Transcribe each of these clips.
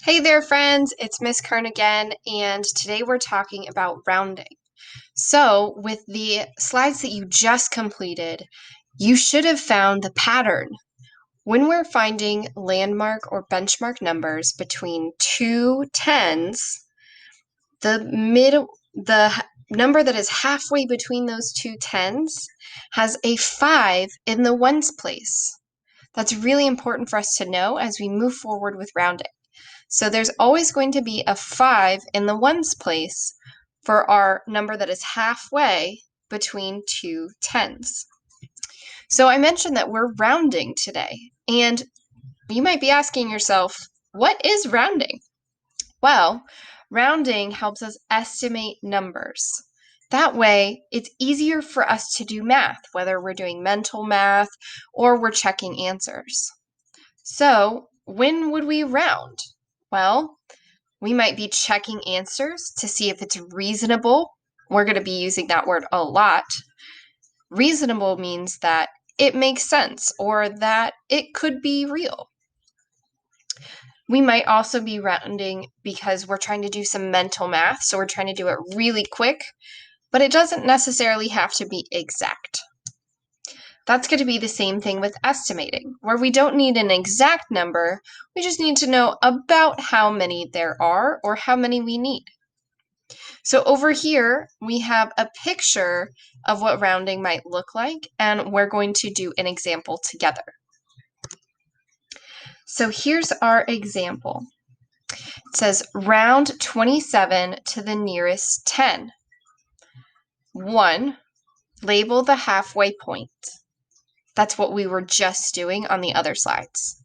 Hey there, friends. It's Miss Kern again, and today we're talking about rounding. So, with the slides that you just completed, you should have found the pattern. When we're finding landmark or benchmark numbers between two tens, the number that is halfway between those two tens has a 5 in the ones place. That's really important for us to know as we move forward with rounding. So there's always going to be a 5 in the ones place for our number that is halfway between two tens. So I mentioned that we're rounding today, and you might be asking yourself, what is rounding? Well, rounding helps us estimate numbers. That way, it's easier for us to do math, whether we're doing mental math or we're checking answers. So, when would we round? Well, we might be checking answers to see if it's reasonable. We're going to be using that word a lot. Reasonable means that it makes sense or that it could be real. We might also be rounding because we're trying to do some mental math, so we're trying to do it really quick, but it doesn't necessarily have to be exact. That's going to be the same thing with estimating, where we don't need an exact number, we just need to know about how many there are or how many we need. So over here, we have a picture of what rounding might look like, and we're going to do an example together. So here's our example. It says round 27 to the nearest 10. 1, label the halfway point. That's what we were just doing on the other slides.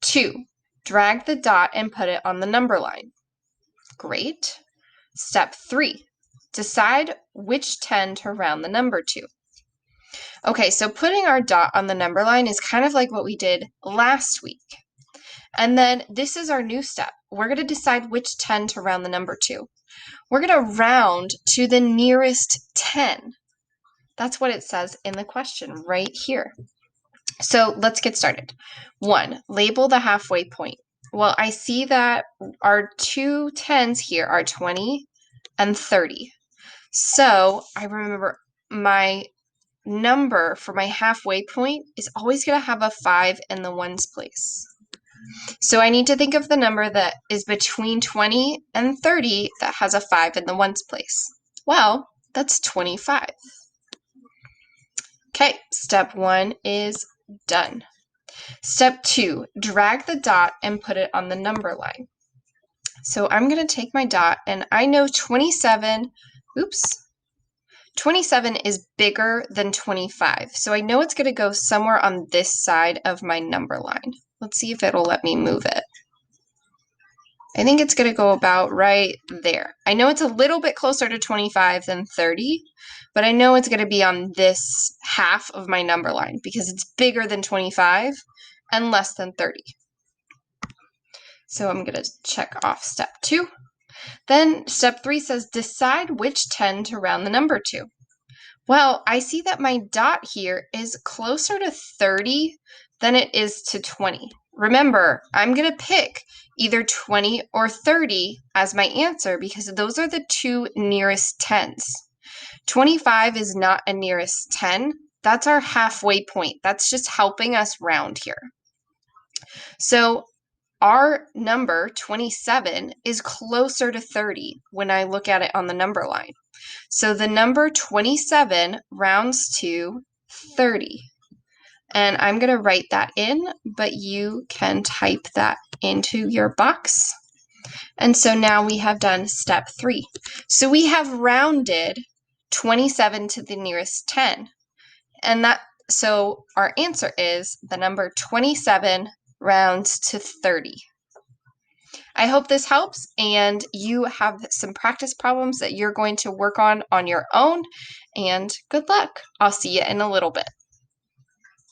2, drag the dot and put it on the number line. Great. Step 3, decide which 10 to round the number to. Okay, so putting our dot on the number line is kind of like what we did last week. And then this is our new step. We're going to decide which 10 to round the number to. We're going to round to the nearest 10. That's what it says in the question right here. So let's get started. 1, label the halfway point. Well, I see that our two tens here are 20 and 30. So I remember my number for my halfway point is always going to have a 5 in the ones place. So I need to think of the number that is between 20 and 30 that has a 5 in the ones place. Well, that's 25. Okay, step 1 is done. Step 2, drag the dot and put it on the number line. So I'm going to take my dot, and I know 27 is bigger than 25. So I know it's going to go somewhere on this side of my number line. Let's see if it'll let me move it. I think it's going to go about right there. I know it's a little bit closer to 25 than 30, but I know it's going to be on this half of my number line because it's bigger than 25 and less than 30. So I'm going to check off step 2. Then step 3 says decide which 10 to round the number to. Well, I see that my dot here is closer to 30 than it is to 20. Remember, I'm going to pick either 20 or 30 as my answer because those are the two nearest tens. 25 is not a nearest 10. That's our halfway point. That's just helping us round here. So our number 27 is closer to 30 when I look at it on the number line. So the number 27 rounds to 30. And I'm going to write that in, but you can type that into your box. And so now we have done step 3. So we have rounded 27 to the nearest 10. And so our answer is the number 27 rounds to 30. I hope this helps and you have some practice problems that you're going to work on your own, and good luck. I'll see you in a little bit.